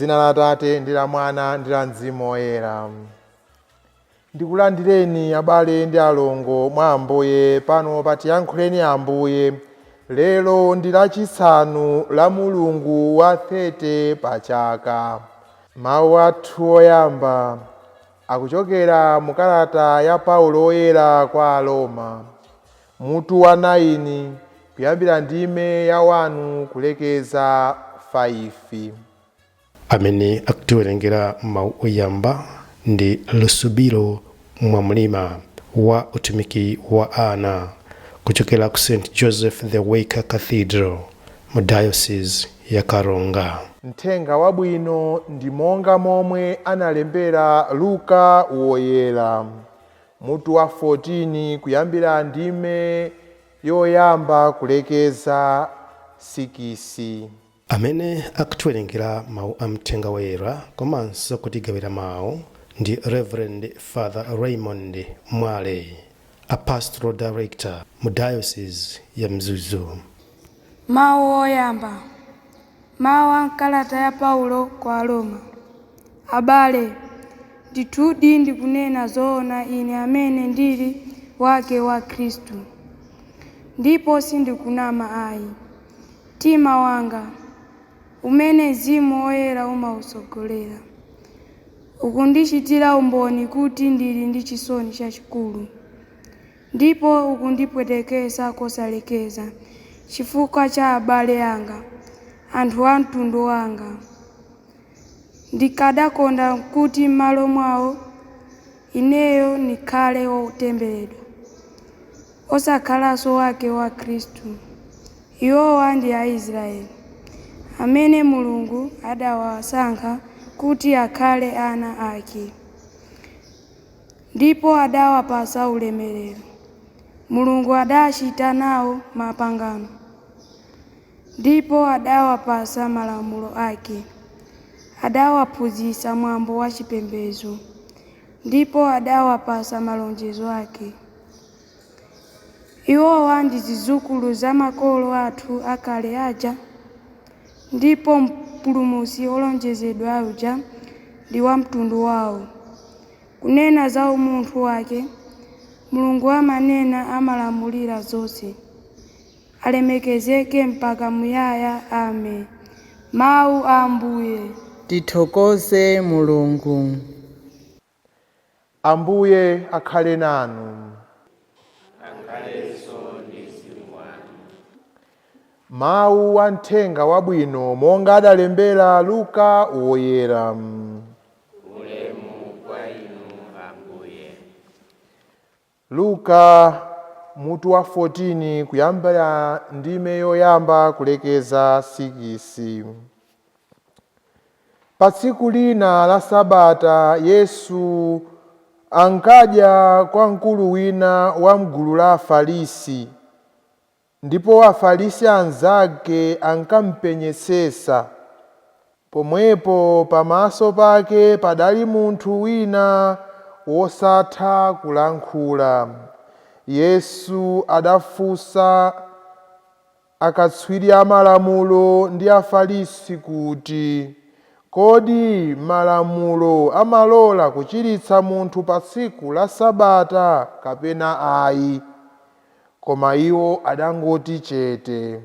M'dzina la Atate ndi la Mwana ndi la Mzimu Woyera. Ndikulandireni abale ndi alongo mwa Ambuye pano patiyankhuleni Ambuye. Lero ndi lachisanu la Mulungu wa 30 pa chaka. Mawu athu oyamba akuchokera mu kalata ya Paulo oyera kwa Aroma, mutu wa 9 kuyambira ndime ya 1 kulekeza 5. Amene akutiwerengera mawu oyamba ndi Lusubiro Mwamulima wa utumiki wa ana kuchokera ku St. Joseph the Waker Cathedral mu Diocese ya Karonga. Mthenga wabwino ndi monga momwe analembera Luka woyera, mutu wa 14 kuyambira ndime yoyamba kulekeza 6. Amene akutiwerengera mawu a mthenga woyera komanso kutigawira mawu ndi Reverend Father Raymond Mwale, a Pastoral Director mu Diocese ya Mzuzu. Mawu oyamba. Mawu a kalata ya Paulo kwa Aroma. Abale, ndithudi ndikunena zoona ine amene ndili wake wa Khristu, ndipo sindikunama ayi. Mtima wanga umene Mzimu Woyera umawusogolera ukundichitira umboni kuti ndili ndi chisoni chachikulu, ndipo ukundipwetekesa kosalekeza chifukwa cha abale anga, anthu a mtundu wanga. Ndikadakonda kuti m'malo mwawo ineyo ndikhale wotembereredwa, osakhalanso wake wa Khristu. Iwowa ndi Aisraeli, amene Mulungu adawasankha kuti akhale ana ake, ndipo adawapasa ulemerero. Mulungu adachita nawo mapangano, ndipo adawapasa malamulo ake, adawaphunzitsa mwambo wa chipembedzo, ndipo adawapasa malonjezo ake. Iwowa ndi zidzukulu za makolo athu akale aja, ndipo mpulumutsi olonjezedwa uja ndi wa mtundu wawo. Kunena za umunthu wake, Mulungu amanena amalamulira zonse. Alemekezeke mpaka muyaya. Amen. Mawu a Ambuye. Tithokoze Mulungu. Ambuye akhale nanu. Mawu a mthenga wabwino monga adalembera Luka woyera. Ulemu kwa inu Ambuye. Luka mutu wa 14 kuyambira ndime yoyamba kulekeza 6. Pa tsiku lina la Sabata Yesu ankadya kwa mkulu wina wa mgulu la Afarisi, ndipo Afarisi anzake ankampenyetsetsa. Pomwepo pamaso pake padali munthu wina wosatha kulankhula. Yesu adafunsa akatswiri a malamulo ndi Afarisi kuti, kodi malamulo amalola kuchiritsa munthu pa tsiku la Sabata kapena ayi? Koma iwo adangoti chete.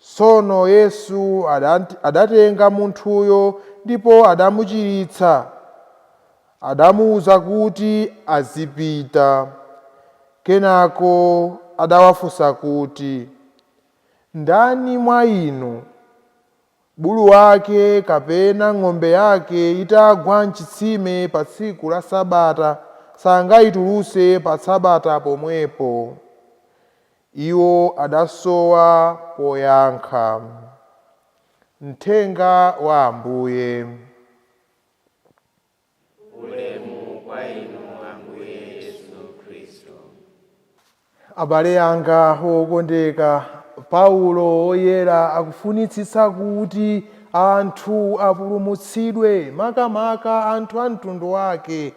Tsono Yesu adatenga munthuyo ndipo adamuchiritsa. Adamuwuza kuti azipita. Kenako adawafunsa kuti, ndani mwa inu bulu wake kapena ng'ombe yake itagwa m'chitsime pa tsiku la Sabata sangayitulutse pa Sabata pomwepo? Iwo adasowa poyankha. Mthenga wa Ambuye. Ulemu kwa inu Ambuye Yesu Kristo. Abale anga okondeka, Paulo oyera akufunitsitsa kuti anthu apulumutsidwe, makamaka anthu a mtundu wake.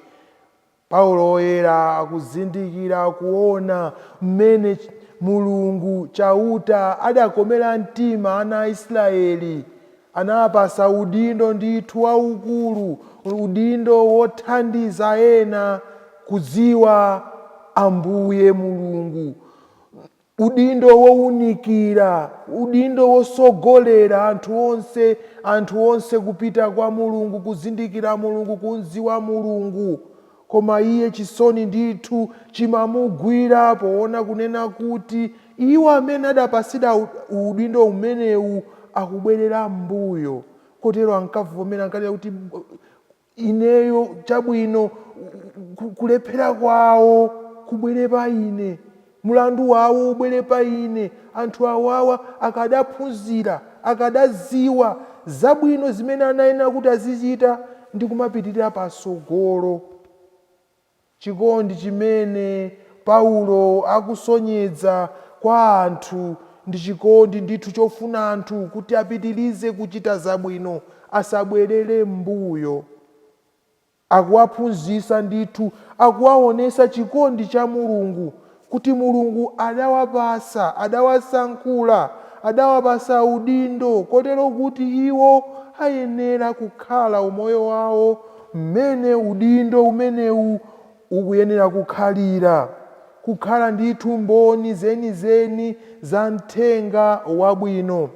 Paulo oyera akuzindikira kuona mmene Mulungu chauta adakomera mtima ana a Israeli anapasa udindo ndithu waukulu, udindo wothandiza ena kudziwa Ambuye Mulungu, udindo wowunikira, udindo wosogolera anthu onse kupita kwa Mulungu, kuzindikira Mulungu, kudziwa Mulungu. Koma iye chisoni ndithu chimamugwira poona kunena kuti iwo amene adapasida udindo umenewu akubwerera mbuyo. Kotero ankavomera, ankati kuti ineyo chabwino kulephera kwawo kubwere pa ine, mulandu wawo ubwere pa ine. Anthu awawa akadaphunzira, akadadziwa zabwino zimene anayenera kuti azichita ndi kumapitirira pasogolo. Chikondi chimene Paulo akusonyeza kwa anthu ndi chikondi ndithu chofuna anthu kuti apitirize kuchita zabwino, asabwerere mbuyo. Akuwaphunzitsa ndithu, akuwaonesa chikondi cha Mulungu, kuti Mulungu adawapasa, adawasankhula, adawapasa udindo, kotero kuti iwo ayenera kukhala umoyo wawo mmene udindo umenewu ukuyenera kukhala ndithu mboni zenizeni za mthenga wabwino.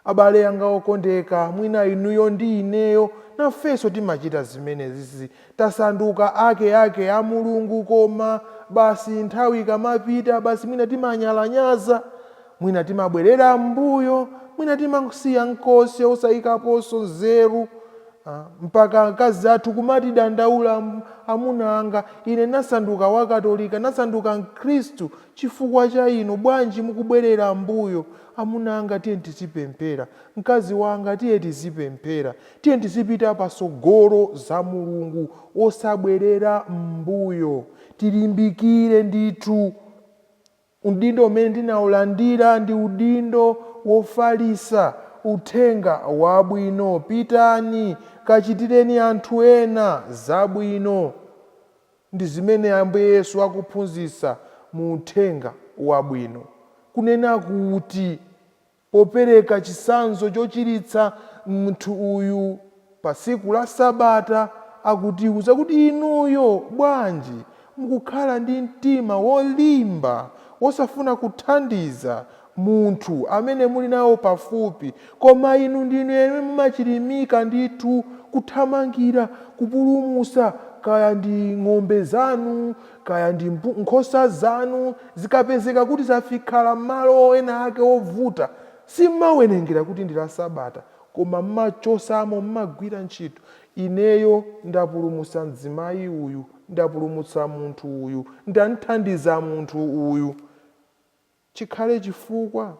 Abale anga okondeka, mwina inuyo ndi ineyo nafenso timachita zimenezi, tasanduka ake a Mulungu, koma basi nthawi ikamapita basi mwina timanyalanyaza, mwina timabwerera mbuyo, mwina timasiya nkhoswe osayikaponso nzeru, mpaka akazi athu kumati dandaula, amuna anga ine nasanduka wakatolika, nasanduka Mkhristu chifukwa cha inu, bwanji mukubwerera mbuyo? Amuna anga tiye tizipemphera, mkazi wanga tiye tizipemphera, tiye tizipita pasogolo za Mulungu osabwerera mbuyo. Tilimbikire ndithu. Udindo umene ndinawulandira ndi udindo wofalitsa uthenga wabwino. Pitani kachitireni anthu ena zabwino. Ndi zimene Ambuye Yesu akuphunzitsa mu uthenga wabwino, kunena kuti popereka chitsanzo chochiritsa munthu uyu pa tsiku la Sabata, akutiuza kuti inuyo bwanji mukukhala ndi mtima wolimba, wosafuna kuthandiza munthu amene muli nawo pafupi, koma inu ndinu yemwe mumachilimika ndithu kuthamangira kupulumutsa, kaya ndi ng'ombe zanu, kaya ndi nkhosa zanu, zikapezeka kuti zafikhala m'malo ena ake ovuta, simmawerengera kuti ndi la Sabata, koma mmachosamo, mmagwira ntchito. Ineyo ndapulumutsa mzimayi uyu, ndapulumutsa munthu uyu, ndamthandiza munthu uyu. Chikhale chifukwa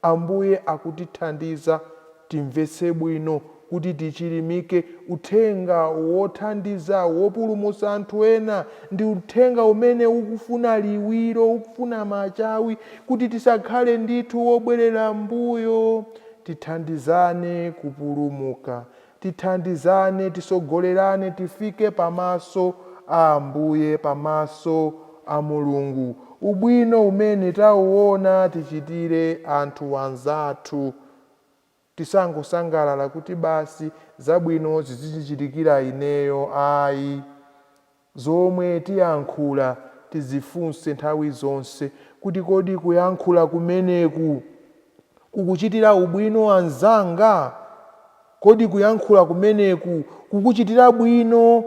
Ambuye akutithandiza timvetse bwino kuti tichilimike. Uthenga wothandiza, wopulumutsa anthu ena ndi uthenga umene ukufuna liwiro, ukufuna machawi, kuti tisakhale ndithu wobwerera mbuyo. Tithandizane kupulumuka, tithandizane, tisogolerane, tifike pamaso a Ambuye, pamaso a Mulungu. Ubwino umene tauona tichitire anthu anzathu. Tisangosangalala kuti basi zabwino zizichitikira ineyo, ayi. Zomwe tiyankhula tizifunse nthawi zonse kuti kodi kuyankhula kumeneku kukuchitira ubwino anzanga? Kodi kuyankhula kumeneku kukuchitira bwino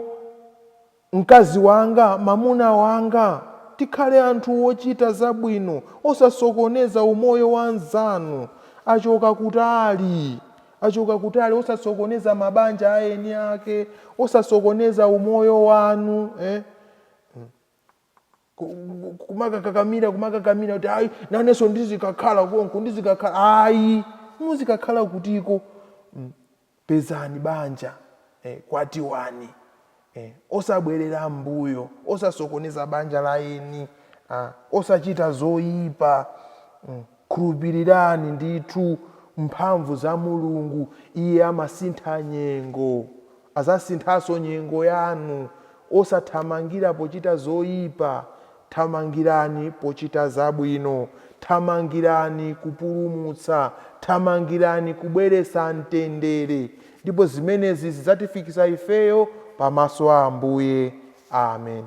mkazi wanga, mamuna wanga? Tikhale anthu wochita zabwino, osasokoneza umoyo wa anzanu. Achoka kutali, osasokoneza mabanja aeni ake, osasokoneza umoyo wanu, kumakakamira kuti ayi nanenso ndizikakhala konko, ndizikakhala. Ayi, muzikakhala kutiko. Pezani banja, kwatiwani, osabwerera mbuyo, osasokoneza banja laeni, osachita zoyipa. Khulupirirani ndithu mphamvu za Mulungu. Iye amasintha nyengo, azasinthanso nyengo yanu. Osathamangira pochita zoyipa, thamangirani pochita zabwino, thamangirani kupulumutsa, thamangirani kubweretsa mtendere, ndipo zimenezi zidzatifikitsa ifeyo pamaso a Ambuye. Amen.